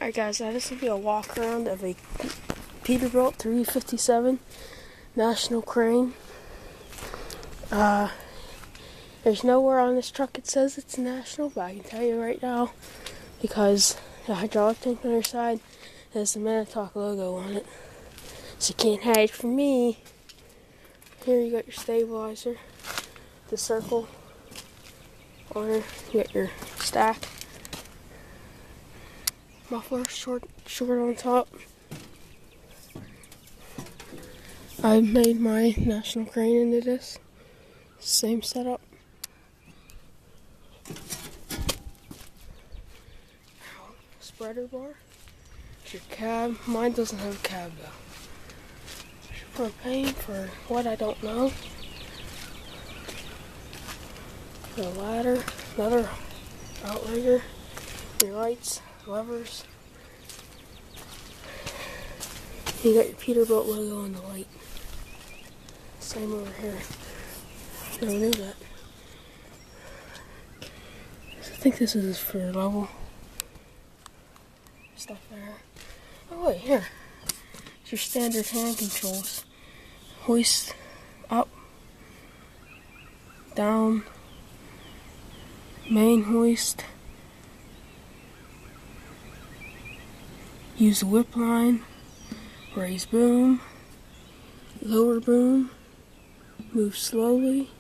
Alright guys, now this will be a walk around of a Peterbilt 357 National Crane. There's nowhere on this truck it says it's national, but I can tell you right now because the hydraulic tank on the other side has the Manitowoc logo on it. So you can't hide from me. Here you got your stabilizer, the circle on her, you got your stack. Muffler, short on top. I've made my National Crane into this. Same setup. Spreader bar. It's your cab. Mine doesn't have a cab though. Propane for what I don't know. The ladder, another outrigger. Your lights. Levers. You got your Peterbilt logo on the light. Same over here. Never knew that. I think this is for level stuff there. Oh wait, here. It's your standard hand controls. Hoist up, down, main hoist. Use the whip line, raise boom, lower boom, move slowly,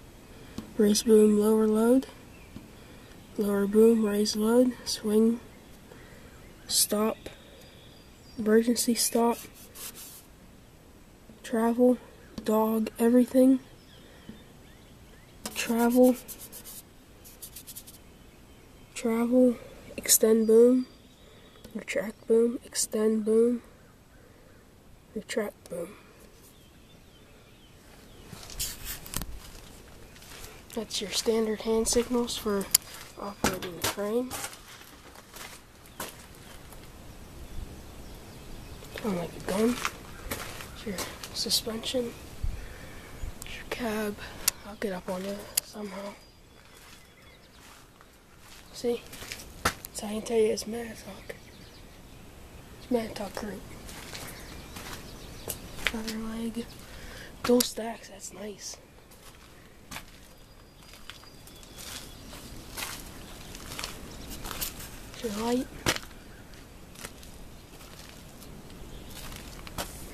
raise boom, lower load, lower boom, raise load, swing, stop, emergency stop, travel, dog, everything, travel, extend boom, retract boom, extend boom, retract boom. That's your standard hand signals for operating the crane. Kind of like a gun. It's your suspension. It's your cab. I'll get up on it somehow. See? So I can tell you it's Manitowoc. Manitowoc group. Other leg. Dual stacks, that's nice. Here's your light.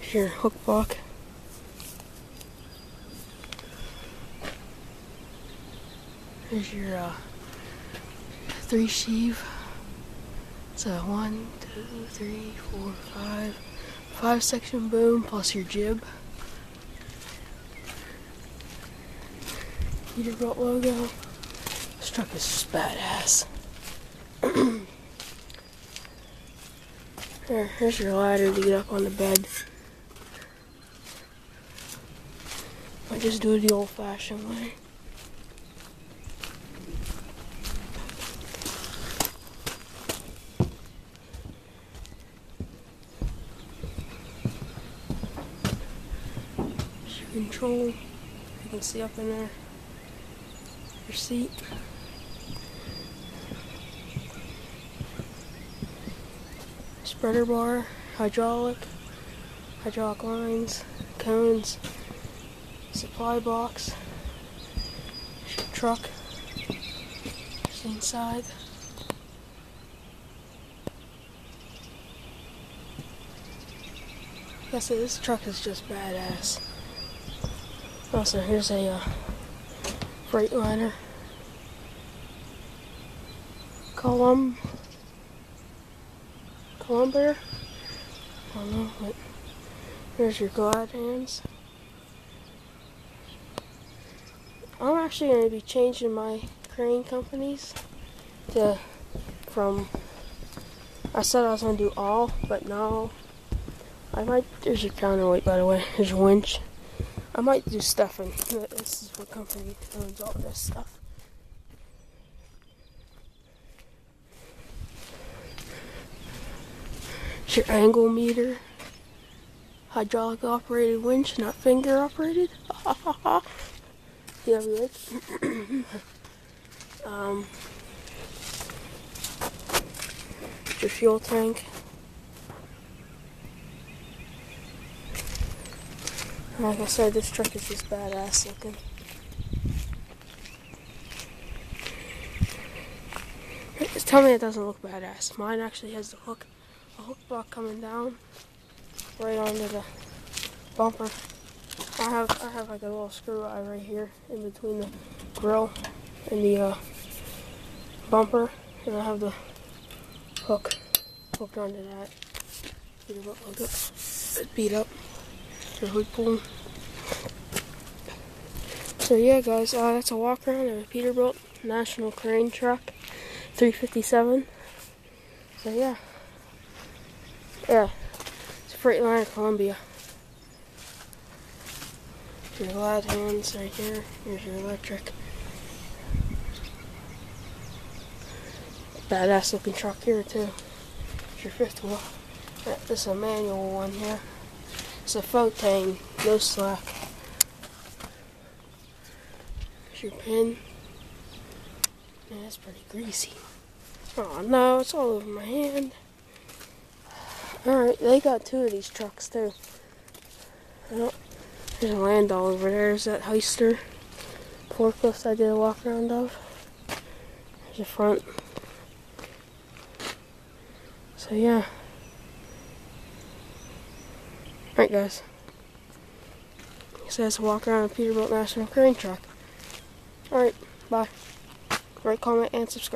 Here's your hook block. Here's your 3 sheave. It's a 1, 2, 3, 4, 5 section boom plus your jib. Peterbilt logo. This truck is just badass. Here's your ladder to get up on the bed. I just do it the old-fashioned way. Control, you can see up in there, your seat, spreader bar, hydraulic lines, cones, supply box, your truck, it's inside. Like I said, this truck is just badass. Also, here's a Freightliner Columbier. I don't know, but here's your glad hands. I'm actually going to be changing my crane companies I said I was going to do all, but no. There's your counterweight, by the way. There's your winch. I might do stuffing. This is what company owns all this stuff. It's your angle meter. Hydraulic operated winch, not finger operated. Yeah, we like. Your fuel tank. Like I said, this truck is just badass looking. Tell me it doesn't look badass. Mine actually has a hook block coming down right onto the bumper. I have like a little screw eye right here in between the grill and the bumper, and I have the hook hooked onto that. Peterbilt logo. It's beat up. Your hood pull. So yeah, guys, that's a walk around of a Peterbilt National Crane truck, 357. So yeah, it's a Freightliner Columbia. Your glad hands right here. Here's your electric. Badass looking truck here too. It's your fifth wheel. This is a manual one here. It's a Fotang, no slack. Here's your pin. Yeah, that's pretty greasy. Oh no, it's all over my hand. Alright, they got two of these trucks too. There's a Landau over there. There's that Heister forklift I did a walk around of. There's the front. So yeah. Alright guys. So that's a walk around a Peterbilt National Crane truck. Alright, bye. Rate, comment, and subscribe.